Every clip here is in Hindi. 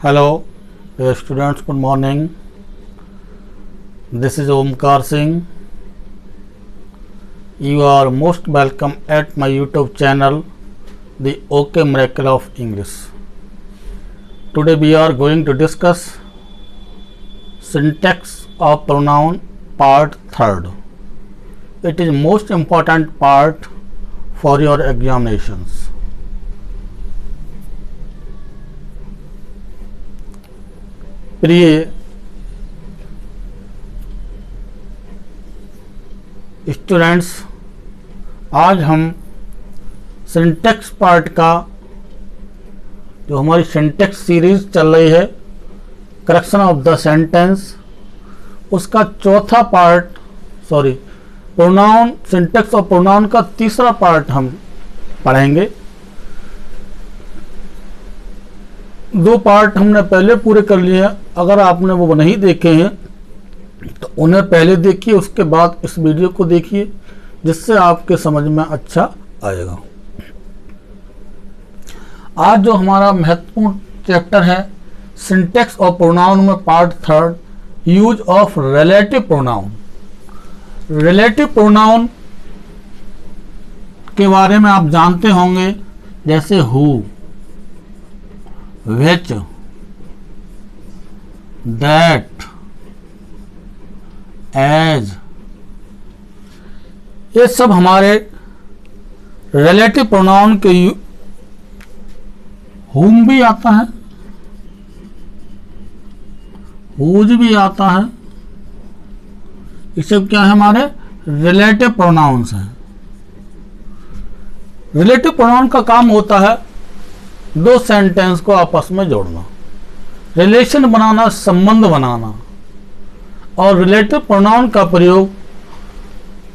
Hello, dear students, good morning. This is Omkar Singh. You are most welcome at my YouTube channel, The OK Miracle of English. Today we are going to discuss syntax of pronoun part 3rd. It is most important part for your examinations. प्रिय स्टूडेंट्स, आज हम सिंटैक्स पार्ट का जो हमारी सिंटैक्स सीरीज चल रही है करेक्शन ऑफ द सेंटेंस, उसका चौथा part pronoun syntax of pronoun का तीसरा पार्ट हम पढ़ेंगे। दो पार्ट हमने पहले पूरे कर लिए हैं। अगर आपने वो नहीं देखे हैं तो उन्हें पहले देखिए, उसके बाद इस वीडियो को देखिए, जिससे आपके समझ में अच्छा आएगा। आज जो हमारा महत्वपूर्ण चैप्टर है सिंटैक्स ऑफ प्रोनाउन में part 3rd, use of relative pronoun. Relative pronoun के बारे में आप जानते होंगे, जैसे हु, which, that, as, ये सब हमारे रिलेटिव प्रोनाउन के whom भी आता है, whose भी आता है। ये सब क्या है? हमारे रिलेटिव प्रोनाउंस हैं। रिलेटिव प्रोनाउन का काम होता है दो सेंटेंस को आपस में जोड़ना, रिलेशन बनाना, संबंध बनाना। और रिलेटिव प्रोनाउन का प्रयोग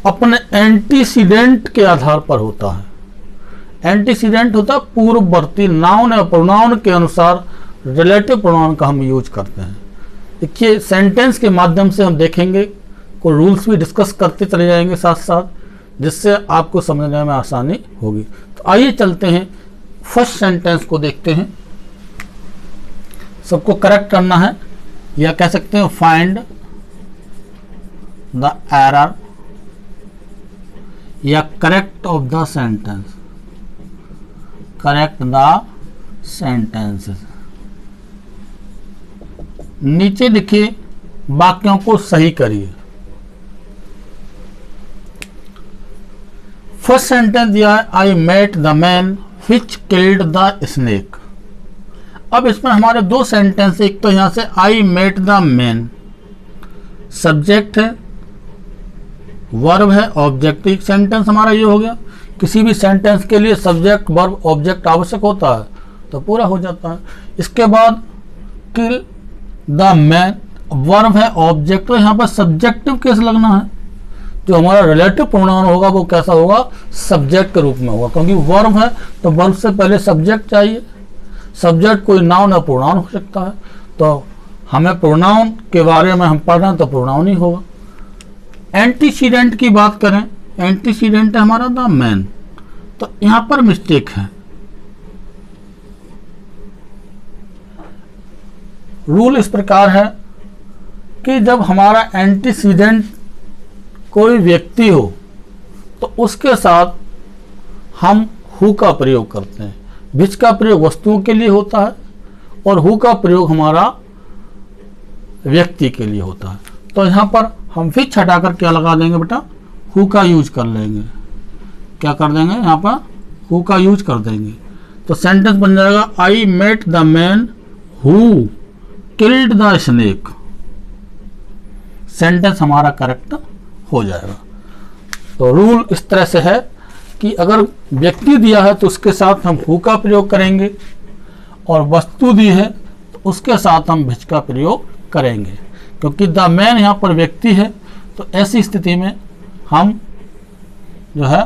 अपने एंटीसीडेंट के आधार पर होता है। एंटीसीडेंट होता है पूर्ववर्ती। नाउन या प्रोनाउन के अनुसार रिलेटिव प्रोनाउन का हम यूज करते हैं। देखिए, सेंटेंस के माध्यम से हम देखेंगे, को रूल्स भी डिस्कस करते चले जाएंगे साथ साथ, जिससे आपको समझने में आसानी होगी। तो आइए चलते हैं, फर्स्ट सेंटेंस को देखते हैं। सबको करेक्ट करना है, या कह सकते हैं फाइंड द एरर या correct of the sentence. Correct the sentences. नीचे लिखिए, वाक्यों को सही करिए। फर्स्ट सेंटेंस दिया है, I met the man which killed the snake। अब इसमें हमारे दो सेंटेंस, एक तो यहां से I met the man, subject है, वर्ब है, ऑब्जेक्ट। एक सेंटेंस हमारा ये हो गया। किसी भी सेंटेंस के लिए सब्जेक्ट, वर्ब, ऑब्जेक्ट आवश्यक होता है तो पूरा हो जाता है। इसके बाद किल द मैन, वर्ब है, ऑब्जेक्ट। तो यहाँ पर सब्जेक्टिव केस लगना है। जो हमारा रिलेटिव प्रोनाउन होगा वो कैसा होगा? सब्जेक्ट के रूप में होगा, क्योंकि वर्ब है तो वर्ब से पहले सब्जेक्ट चाहिए। सब्जेक्ट कोई नाउन या प्रोनाउन हो सकता है, तो हमें प्रोनाउन के बारे में हम पढ़ रहे हैं तो प्रोनाउन ही होगा। एंटीसीडेंट की बात करें, एंटीसीडेंट है हमारा द मैन, तो यहां पर मिस्टेक है। रूल इस प्रकार है कि जब हमारा एंटीसीडेंट कोई व्यक्ति हो तो उसके साथ हम हु का प्रयोग करते हैं। विच का प्रयोग वस्तुओं के लिए होता है और हु का प्रयोग हमारा व्यक्ति के लिए होता है। तो यहाँ पर हम विच हटाकर क्या लगा देंगे बेटा? हु का यूज कर लेंगे। क्या कर देंगे? यहाँ पर हु का यूज कर देंगे। तो सेंटेंस बन जाएगा, I met the man who killed the snake. Sentence हमारा करेक्ट हो जाएगा। तो रूल इस तरह से है कि अगर व्यक्ति दिया है तो उसके साथ हम हु का प्रयोग करेंगे, और वस्तु दी है तो उसके साथ हम विच का प्रयोग करेंगे। क्योंकि द मैन यहाँ पर व्यक्ति है, तो ऐसी स्थिति में हम जो है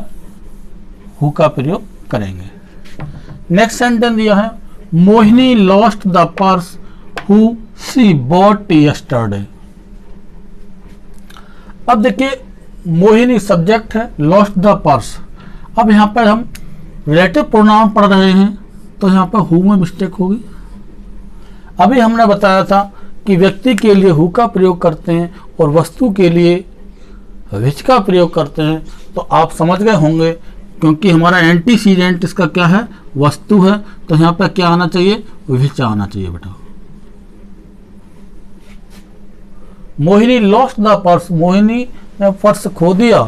हु का प्रयोग करेंगे। नेक्स्ट सेंटेंस दिया है, Mohini lost the purse who she bought yesterday. अब देखिए, मोहिनी सब्जेक्ट है, लॉस्ट द पर्स। अब यहाँ पर हम रिलेटिव प्रोनाउन पढ़ रहे हैं तो यहाँ पर हु में मिस्टेक होगी। अभी हमने बताया था कि व्यक्ति के लिए हु का प्रयोग करते हैं और वस्तु के लिए विच का प्रयोग करते हैं। तो आप समझ गए होंगे, क्योंकि हमारा एंटीसीडेंट इसका क्या है, वस्तु है, तो यहाँ पे क्या आना चाहिए, विच आना चाहिए बेटा। Mohini lost the purse, Mohini ने पर्स खो दिया।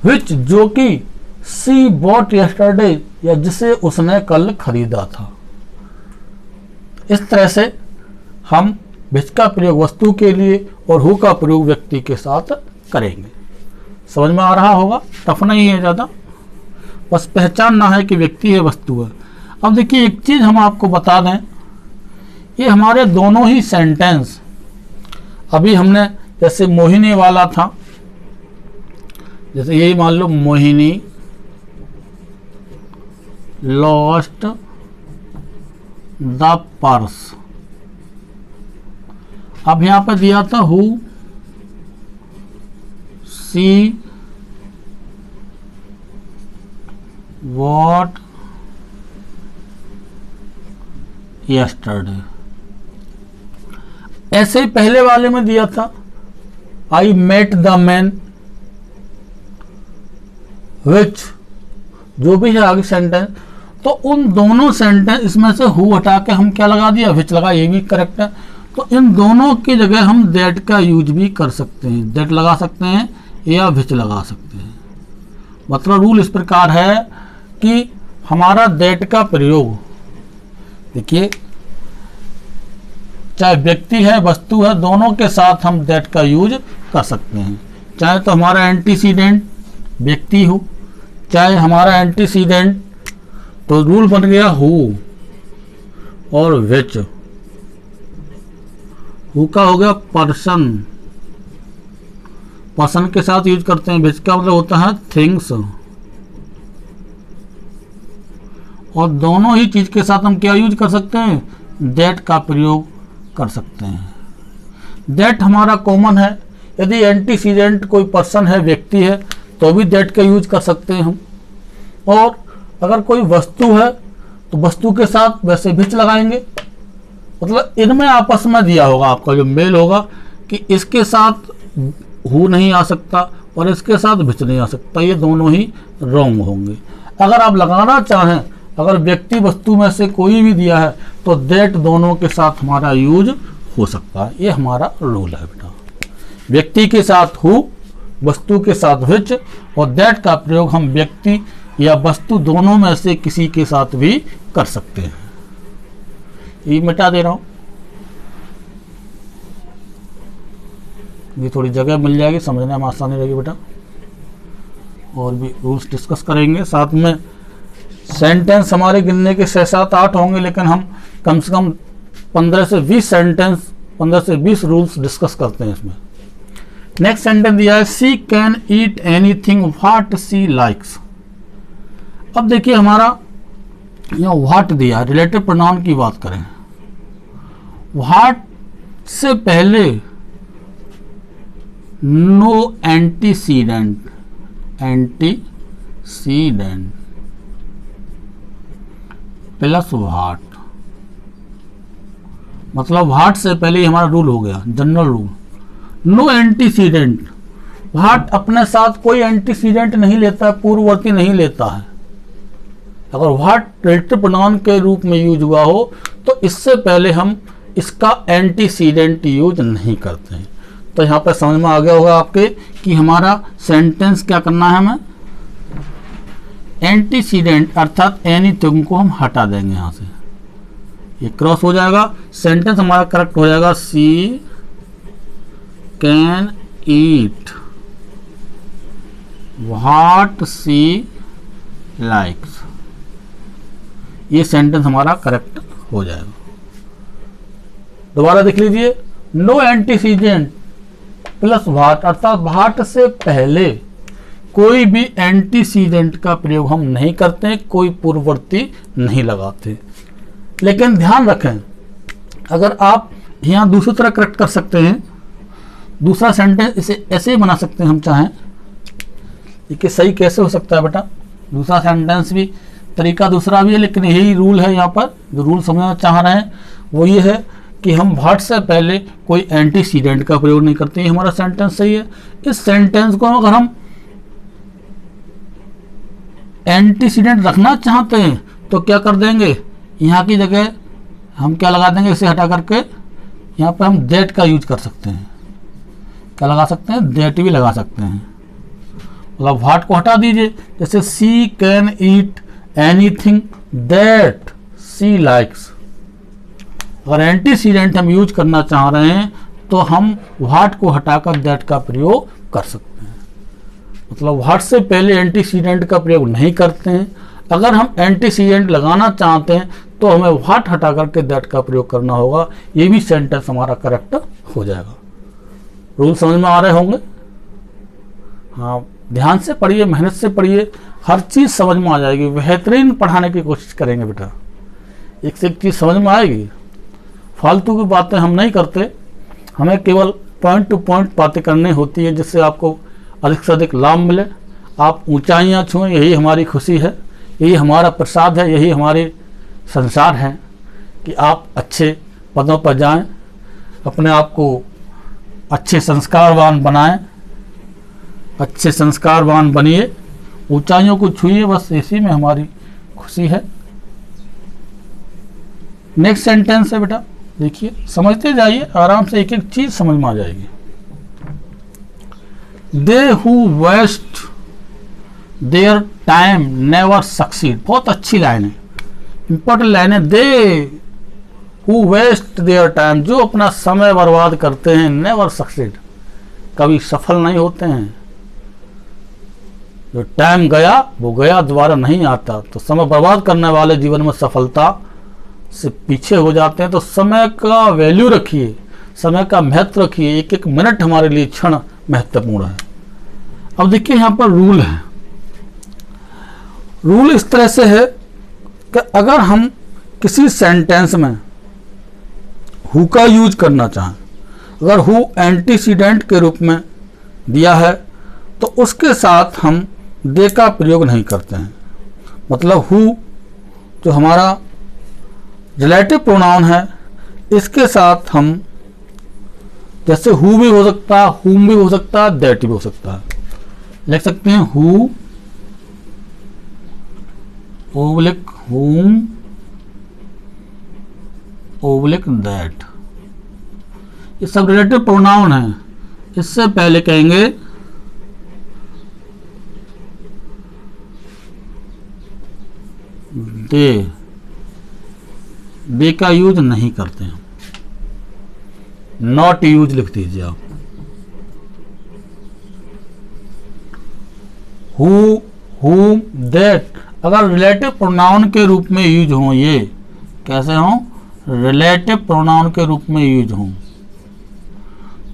विच, जो कि सी बॉट यस्टरडे, या जिसे उसने कल खरीदा था। इस तरह से हम विच का प्रयोग वस्तु के लिए और हु का प्रयोग व्यक्ति के साथ करेंगे। समझ में आ रहा होगा, टफ नहीं है ज़्यादा, बस पहचानना है कि व्यक्ति है, वस्तु है। अब देखिए एक चीज़ हम आपको बता दें, ये हमारे दोनों ही सेंटेंस, अभी हमने जैसे मोहिनी वाला था, जैसे यही मान लो मोहिनी लॉस्ट द पर्स। अब यहां पर दिया था हु सी वॉट यस्टरडे। ऐसे ही पहले वाले में दिया था आई मेट द मैन, विच, जो भी है आगे सेंटेंस, तो उन दोनों सेंटेंस इसमें से हु हटा के हम क्या लगा दिया, विच लगा, ये भी करेक्ट है। तो इन दोनों की जगह हम दैट का यूज भी कर सकते हैं, दैट लगा सकते हैं या विच लगा सकते हैं। मतलब रूल इस प्रकार है कि हमारा दैट का प्रयोग, देखिए चाहे व्यक्ति है वस्तु है, दोनों के साथ हम दैट का यूज कर सकते हैं। चाहे तो हमारा एंटीसीडेंट व्यक्ति हो, चाहे हमारा एंटीसीडेंट, तो रूल बन गया हु और विच। हु का हो गया पर्सन, पर्सन के साथ यूज करते हैं। विच का मतलब होता है थिंग्स, और दोनों ही चीज के साथ हम क्या यूज कर सकते हैं, दैट का प्रयोग कर सकते हैं। दैट हमारा कॉमन है, यदि एंटीसीडेंट कोई पर्सन है, व्यक्ति है, तो भी दैट का यूज कर सकते हैं हम। और अगर कोई वस्तु है तो वस्तु के साथ वैसे विच लगाएंगे। मतलब इनमें आपस में दिया होगा आपका जो मेल होगा कि इसके साथ हु नहीं आ सकता और इसके साथ विच नहीं आ सकता, ये दोनों ही रॉन्ग होंगे। अगर आप लगाना चाहें, अगर व्यक्ति वस्तु में से कोई भी दिया है तो दैट दोनों के साथ हमारा यूज हो सकता है। ये हमारा रूल है बेटा, व्यक्ति के साथ हु, वस्तु के साथ विच, और दैट का प्रयोग हम व्यक्ति या वस्तु दोनों में से किसी के साथ भी कर सकते हैं। ये मिटा दे रहा हूं, ये थोड़ी जगह मिल जाएगी, समझने में आसानी रहेगी बेटा। और भी रूल्स डिस्कस करेंगे साथ में। सेंटेंस हमारे गिनने के 6-7-8 होंगे, लेकिन हम कम से कम 15 से 20 सेंटेंस, 15 से 20 रूल्स डिस्कस करते हैं इसमें। नेक्स्ट सेंटेंस दिया है she can eat anything what she likes. अब देखिए हमारा यहाँ व्हाट दिया है, रिलेटिव प्रोनाउन की बात करें, व्हाट से पहले no antecedent, antecedent plus what, मतलब व्हाट से पहले ही हमारा रूल हो गया, general rule. No antecedent, what अपने साथ कोई एंटीसीडेंट नहीं लेता है, पूर्ववर्ती नहीं लेता है। अगर व्हाट रिलेटिव प्रोनाउन के रूप में यूज हुआ हो तो इससे पहले हम इसका एंटीसीडेंट यूज नहीं करते हैं। तो यहाँ पर समझ में आ गया होगा आपके कि हमारा सेंटेंस क्या करना है, हमें एंटीसीडेंट अर्थात एनीथिंग को हम हटा देंगे, यहाँ से ये क्रॉस हो जाएगा, सेंटेंस हमारा करेक्ट हो जाएगा she can eat what she likes, ये सेंटेंस हमारा करेक्ट हो जाएगा। दोबारा देख लीजिए, नो एंटीसीडेंट प्लस व्हाट, अर्थात व्हाट से पहले कोई भी एंटीसीडेंट का प्रयोग हम नहीं करते, कोई पूर्ववर्ती नहीं लगाते। लेकिन ध्यान रखें, अगर आप यहाँ दूसरी तरह करेक्ट कर सकते हैं, दूसरा सेंटेंस इसे ऐसे ही बना सकते हैं हम चाहें। देखिए सही कैसे हो सकता है बेटा, दूसरा सेंटेंस भी तरीका दूसरा भी है, लेकिन यही रूल है। यहाँ पर जो रूल समझना चाह रहे हैं वो ये है कि हम व्हाट से पहले कोई एंटीसीडेंट का प्रयोग नहीं करते। ये हमारा सेंटेंस सही है। इस सेंटेंस को अगर हम एंटीसीडेंट रखना चाहते हैं तो क्या कर देंगे, यहाँ की जगह हम क्या लगा देंगे, इसे हटा करके यहाँ पर हम दैट का यूज कर सकते हैं। क्या लगा सकते हैं, दैट भी लगा सकते हैं। मतलब व्हाट को हटा दीजिए, जैसे she can eat anything that she likes. अगर एंटीसीडेंट हम यूज करना चाह रहे हैं तो हम व्हाट को हटाकर दैट का प्रयोग कर सकते हैं। मतलब व्हाट से पहले एंटीसीडेंट का प्रयोग नहीं करते हैं। अगर हम एंटीसीडेंट लगाना चाहते हैं तो हमें व्हाट हटा करके दैट का प्रयोग करना होगा। ये भी सेंटेंस हमारा करेक्ट हो जाएगा। रूल समझ में आ रहे होंगे? हाँ, ध्यान से पढ़िए, मेहनत से पढ़िए, हर चीज़ समझ में आ जाएगी। बेहतरीन पढ़ाने की कोशिश करेंगे बेटा, एक से एक चीज़ समझ में आएगी। फालतू की बातें हम नहीं करते, हमें केवल पॉइंट टू पॉइंट बातें करनी होती है जिससे आपको अधिक से अधिक लाभ मिले, आप ऊंचाइयां छुएं। यही हमारी खुशी है, यही हमारा प्रसाद है, यही हमारे संसार है कि आप अच्छे पदों पर जाएं, अपने आप को अच्छे संस्कारवान बनाएं, अच्छे संस्कारवान बनिए, ऊंचाइयों को छुइए। बस इसी में हमारी खुशी है। नेक्स्ट सेंटेंस है बेटा, देखिए समझते जाइए, आराम से एक एक चीज समझ में आ जाएगी। They who waste their time never succeed. बहुत अच्छी लाइन है, इंपॉर्टेंट लाइन है। They who waste their time, जो अपना समय बर्बाद करते हैं, नेवर सक्सीड, कभी सफल नहीं होते हैं। जो टाइम गया वो गया, दोबारा नहीं आता। तो समय बर्बाद करने वाले जीवन में सफलता से पीछे हो जाते हैं। तो समय का वैल्यू रखिए, समय का महत्व रखिए। एक एक मिनट हमारे लिए क्षण महत्वपूर्ण है। अब देखिए यहाँ पर रूल है। रूल इस तरह से है कि अगर हम किसी सेंटेंस में हु का यूज करना चाहें, अगर हु एंटीसीडेंट के रूप में दिया है तो उसके साथ हम दे का प्रयोग नहीं करते हैं। मतलब हु जो हमारा रिलेटिव प्रोनाउन है, इसके साथ हम जैसे हु भी हो सकता है, हुम भी हो सकता है, दैट भी हो सकता है। लिख सकते हैं हु ओब्लिक हुम ओब्लिक दैट। ये सब रिलेटिव प्रोनाउन है। इससे पहले कहेंगे दे का यूज नहीं करते हैं। नॉट यूज लिख दीजिए आप। हु हुम दैट अगर रिलेटिव प्रोनाउन के रूप में यूज हो, ये कैसे हो, रिलेटिव प्रोनाउन के रूप में यूज हो,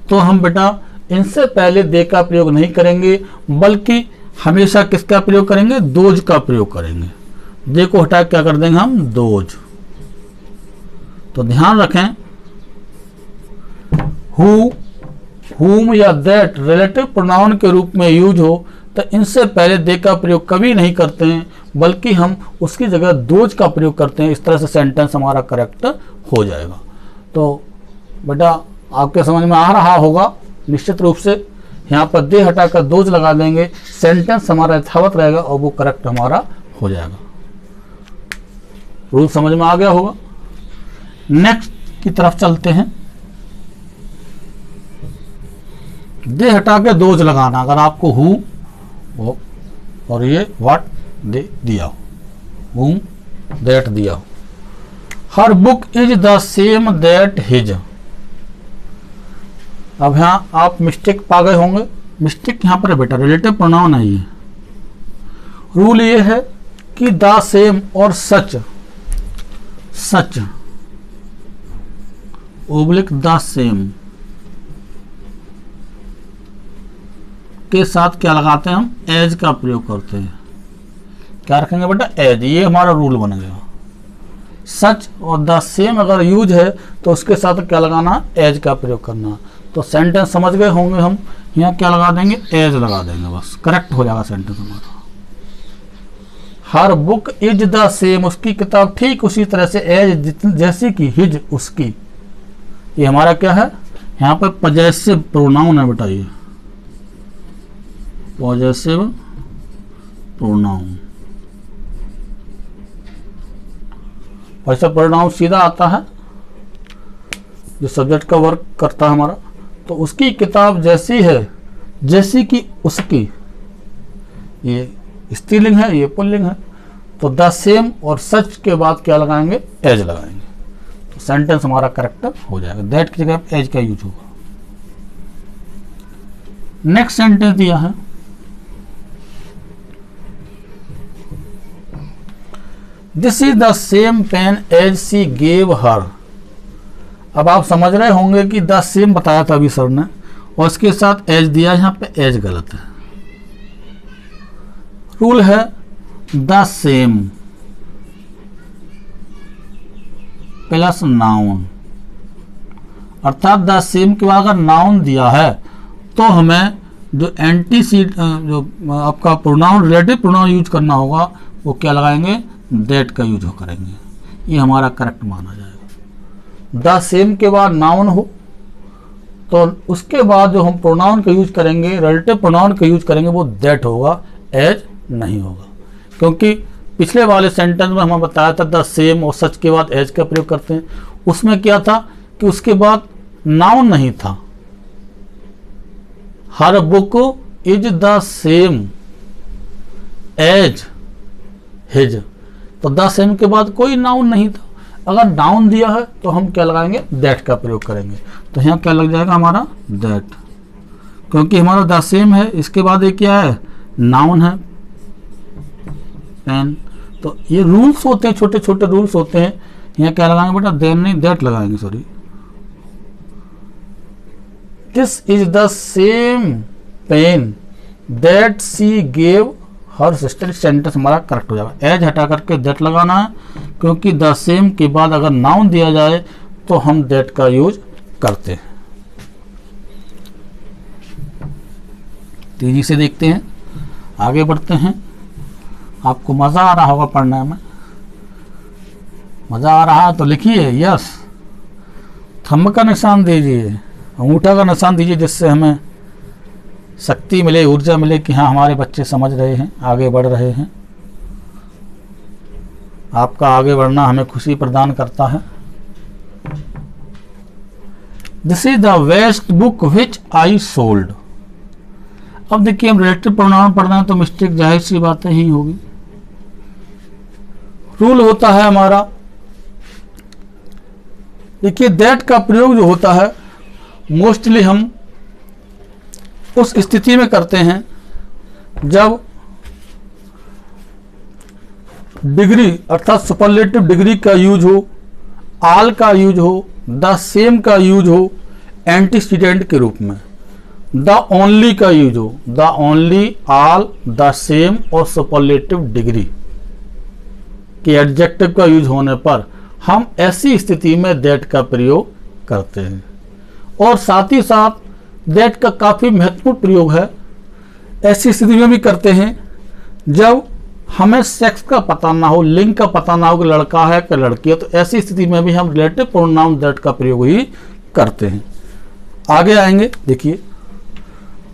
तो हम बेटा इनसे पहले दे का प्रयोग नहीं करेंगे, बल्कि हमेशा किसका प्रयोग करेंगे, दोज का प्रयोग करेंगे। दे को हटा क्या कर देंगे हम, दोज। तो ध्यान रखें, हु हुम या दैट रिलेटिव प्रोनाउन के रूप में यूज हो तो इनसे पहले दे का प्रयोग कभी नहीं करते हैं, बल्कि हम उसकी जगह दोज का प्रयोग करते हैं। इस तरह से सेंटेंस हमारा करेक्ट हो जाएगा। तो बेटा आपके समझ में आ रहा होगा निश्चित रूप से। यहाँ पर दे हटाकर दोज लगा देंगे, सेंटेंस हमारा यथावत रहेगा और वो करेक्ट हमारा हो जाएगा। रूल समझ में आ गया होगा। नेक्स्ट की तरफ चलते हैं। दे हटा के दोज लगाना। अगर आपको हु और ये व्हाट दे दिया हो, हुम दैट दिया हो। Her book is the same that his. अब यहाँ आप मिस्टेक पा गए होंगे। मिस्टेक यहाँ पर है बेटा, रिलेटिव प्रोनाउन है ये। रूल ये है कि द सेम और सच, सच ओब्लिक द सेम के साथ क्या लगाते हैं हम, एज का प्रयोग करते हैं। क्या रखेंगे बेटा, एज। ये हमारा रूल बन गया। सच और द सेम अगर यूज है तो उसके साथ क्या लगाना, एज का प्रयोग करना। तो सेंटेंस समझ गए होंगे हम। यहाँ क्या लगा देंगे, एज लगा देंगे, बस करेक्ट हो जाएगा सेंटेंस हमारा। हर बुक इज द सेम, उसकी किताब ठीक उसी तरह से, एज जैसी कि, हिज उसकी। ये हमारा क्या है, यहाँ पर पॉजेसिव प्रोनाउन है बेटा, ये पॉजेसिव प्रोनाउन। वैसे प्रोनाउन सीधा आता है जो सब्जेक्ट का वर्क करता है हमारा, तो उसकी किताब जैसी है, जैसी कि उसकी, ये स्त्रीलिंग है, ये पुल्लिंग है, तो द सेम और सच के बाद क्या लगाएंगे, एज लगाएंगे, तो सेंटेंस हमारा करेक्ट हो जाएगा। दैट की जगह एज का यूज होगा। नेक्स्ट सेंटेंस दिया है, this is the same pen as she gave her. अब आप समझ रहे होंगे कि द सेम बताया था अभी सर ने, और उसके साथ एज दिया, यहाँ पे एज गलत है। रूल है द सेम प्लस नाउन, अर्थात द सेम के बाद अगर नाउन दिया है तो हमें जो एंटीसीड जो आपका प्रोनाउन, रिलेटिव प्रोनाउन यूज करना होगा, वो क्या लगाएंगे, दैट का यूज करेंगे। ये हमारा करेक्ट माना जाएगा। द सेम के बाद नाउन हो तो उसके बाद जो हम प्रोनाउन का यूज करेंगे, रिलेटिव प्रोनाउन का यूज करेंगे, वो दैट होगा, एज नहीं होगा। क्योंकि पिछले वाले सेंटेंस में हमें बताया था द सेम और सच के बाद एज का प्रयोग करते हैं, उसमें क्या था कि उसके बाद नाउन नहीं था। Her book is the same as his, तो द सेम के बाद कोई नाउन नहीं था। अगर नाउन दिया है तो हम क्या लगाएंगे, दैट का प्रयोग करेंगे, तो यहाँ क्या लग जाएगा हमारा, दैट। क्योंकि हमारा द सेम है, इसके बाद ये क्या है, नाउन है, पेन। तो ये रूल्स होते हैं, छोटे छोटे रूल्स होते हैं। यहाँ क्या लगाएंगे बेटा, देन नहीं, दैट लगाएंगे, sorry. This is the same pen that she gave her sister. Sentence हमारा करेक्ट हो जाएगा। एज हटा करके दैट लगाना है, क्योंकि द सेम के बाद अगर नाउन दिया जाए तो हम दैट का यूज करते हैं। तेजी से देखते हैं, आगे बढ़ते हैं। आपको मजा आ रहा होगा पढ़ने में, मजा आ रहा है तो लिखिए यस, थंब का निशान दीजिए, अंगूठा का निशान दीजिए, जिससे हमें शक्ति मिले, ऊर्जा मिले कि हाँ हमारे बच्चे समझ रहे हैं, आगे बढ़ रहे हैं। आपका आगे बढ़ना हमें खुशी प्रदान करता है। This is the best book which I sold. अब देखिए हम रिलेटिव प्रोनाउन पढ़ रहे हैं तो मिस्टेक जाहिर सी बातें ही होगी। रूल होता है हमारा, देखिए दैट का प्रयोग जो होता है मोस्टली हम उस स्थिति में करते हैं जब डिग्री अर्थात सुपरलेटिव डिग्री का यूज हो, आल का यूज हो, द सेम का यूज हो एंटीसीडेंट के रूप में, द ओनली का यूज हो, the only, all, the same और सुपरलेटिव डिग्री के एडजेक्टिव का यूज होने पर हम ऐसी स्थिति में दैट का प्रयोग करते हैं। और साथ ही साथ दैट का काफी महत्वपूर्ण प्रयोग है, ऐसी स्थिति में भी करते हैं जब हमें सेक्स का पता ना हो, लिंग का पता ना हो कि लड़का है कि लड़की है, तो ऐसी स्थिति में भी हम रिलेटिव प्रोनाउन दैट का प्रयोग ही करते हैं। आगे आएंगे, देखिए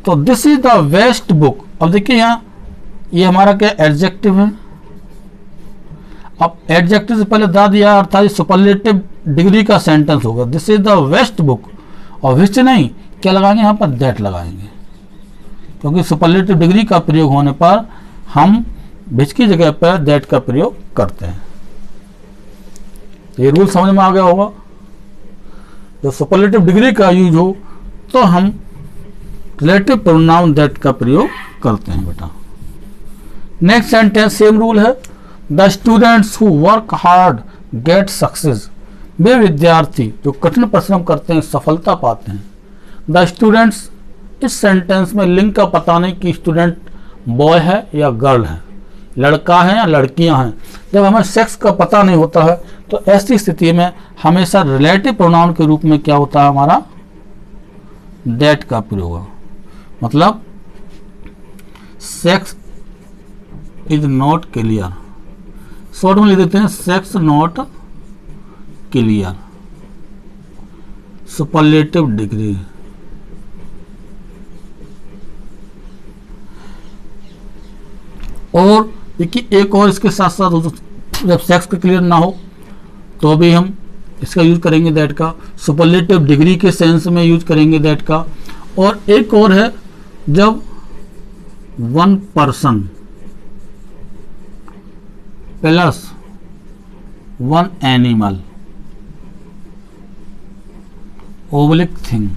तो this is the best book. अब देखिए यहाँ ये हमारा क्या एडजेक्टिव है। अब एडजेक्टिव से पहले दा दिया अर्थात सुपरलेटिव डिग्री का सेंटेंस होगा, this is the best book, और विच नहीं क्या लगाएंगे, यहाँ पर दैट लगाएंगे, क्योंकि सुपरलेटिव डिग्री का प्रयोग होने पर हम विच की जगह पर दैट का प्रयोग करते हैं। ये रूल समझ में आ गया होगा। जब सुपरलेटिव डिग्री का यूज हो तो हम रिलेटिव प्रोनाउन दैट का प्रयोग करते हैं बेटा। नेक्स्ट सेंटेंस सेम रूल है, the students who work hard get success. वे विद्यार्थी जो कठिन परिश्रम करते हैं सफलता पाते हैं। द स्टूडेंट्स, इस सेंटेंस में लिंग का पता नहीं कि स्टूडेंट बॉय है या गर्ल है, लड़का है या लड़कियां हैं। जब हमें सेक्स का पता नहीं होता है तो ऐसी स्थिति में हमेशा रिलेटिव प्रोनाउन के रूप में क्या होता है हमारा, दैट का प्रयोग। मतलब sex is not clear, short में लिख देते हैं sex not clear, superlative degree. और देखिए एक और इसके साथ साथ जब सेक्स का क्लियर ना हो तो भी हम इसका यूज करेंगे दैट का, सुपरलेटिव डिग्री के सेंस में यूज करेंगे दैट का। और एक और है जब one person plus one animal oblique thing,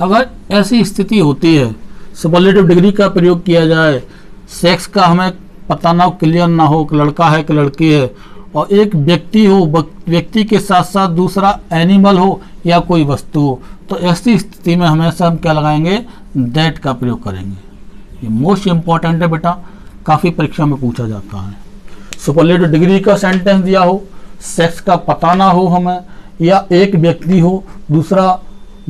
अगर ऐसी स्थिति होती है सुपरलेटिव डिग्री का प्रयोग किया जाए, सेक्स का हमें पता ना हो, क्लियर ना हो कि लड़का है कि लड़की है, और एक व्यक्ति हो, व्यक्ति के साथ साथ दूसरा एनिमल हो या कोई वस्तु हो, तो ऐसी स्थिति में हमेशा हम क्या लगाएंगे, दैट का प्रयोग करेंगे। ये मोस्ट इंपॉर्टेंट है बेटा, काफ़ी परीक्षा में पूछा जाता है। सुपरलेटिव डिग्री का सेंटेंस दिया हो, सेक्स का पता ना हो हमें, या एक व्यक्ति हो, दूसरा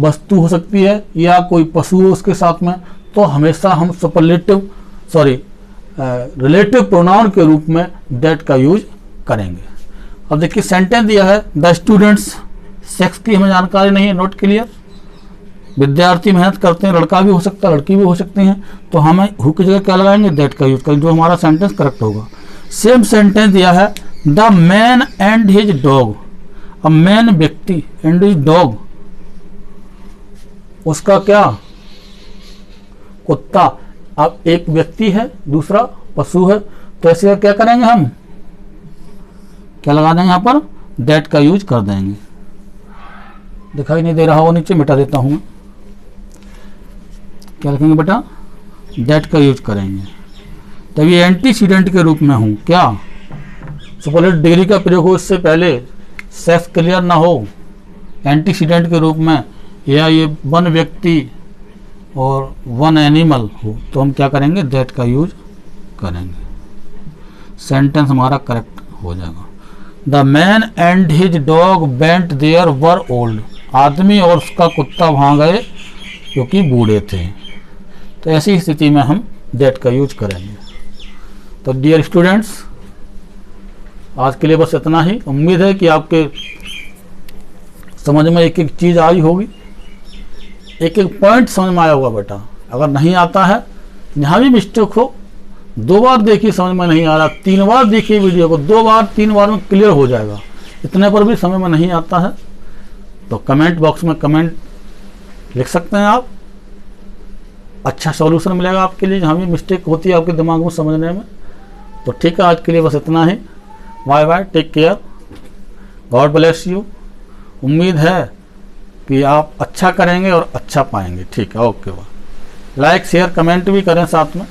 वस्तु हो सकती है, या कोई पशु हो उसके साथ में, तो हमेशा हम रिलेटिव प्रोनाउन के रूप में दैट का यूज करेंगे। अब देखिए सेंटेंस दिया है द स्टूडेंट्स, सेक्स की हमें जानकारी नहीं है, नॉट क्लियर, विद्यार्थी मेहनत करते हैं, लड़का भी हो सकता है लड़की भी हो सकती हैं, तो हमें हु की जगह क्या लगाएंगे, दैट का यूज करेंगे, जो हमारा सेंटेंस करेक्ट होगा। सेम सेंटेंस दिया है the man and his dog, अब मैन व्यक्ति एंड हिज डॉग, उसका क्या, कुत्ता। अब एक व्यक्ति है दूसरा पशु है, तो ऐसे क्या करेंगे, हम क्या लगा देंगे, यहाँ पर दैट का यूज कर देंगे। दिखाई नहीं दे रहा हो नीचे, मिटा देता हूं, क्या लिखेंगे बेटा, दैट का यूज करेंगे। तब ये एंटीसीडेंट के रूप में हूं, क्या सुपरलेटिव डिग्री का प्रयोग हो इससे पहले, सेक्स क्लियर ना हो, एंटीसीडेंट के रूप में, या ये वन व्यक्ति और वन एनिमल हो, तो हम क्या करेंगे, दैट का यूज करेंगे, सेंटेंस हमारा करेक्ट हो जाएगा। The man and his dog went there were old, आदमी और उसका कुत्ता वहाँ गए क्योंकि बूढ़े थे, तो ऐसी स्थिति में हम दैट का यूज करेंगे। तो डियर स्टूडेंट्स, आज के लिए बस इतना ही। उम्मीद है कि आपके समझ में एक एक चीज़ आई होगी, एक एक पॉइंट समझ में आया होगा बेटा। अगर नहीं आता है, यहाँ भी मिस्टेक हो, 2 बार देखिए समझ में नहीं आ रहा, 3 बार देखिए वीडियो को, 2 बार 3 बार में क्लियर हो जाएगा। इतने पर भी समझ में नहीं आता है तो कमेंट बॉक्स में कमेंट लिख सकते हैं आप, अच्छा सॉल्यूशन मिलेगा आपके लिए, जहाँ भी मिस्टेक होती है आपके दिमाग में समझने में। तो ठीक है, आज के लिए बस इतना ही। Bye bye, take care, God bless you. उम्मीद है कि आप अच्छा करेंगे और अच्छा पाएंगे। ठीक है, ओके, लाइक शेयर कमेंट भी करें साथ में।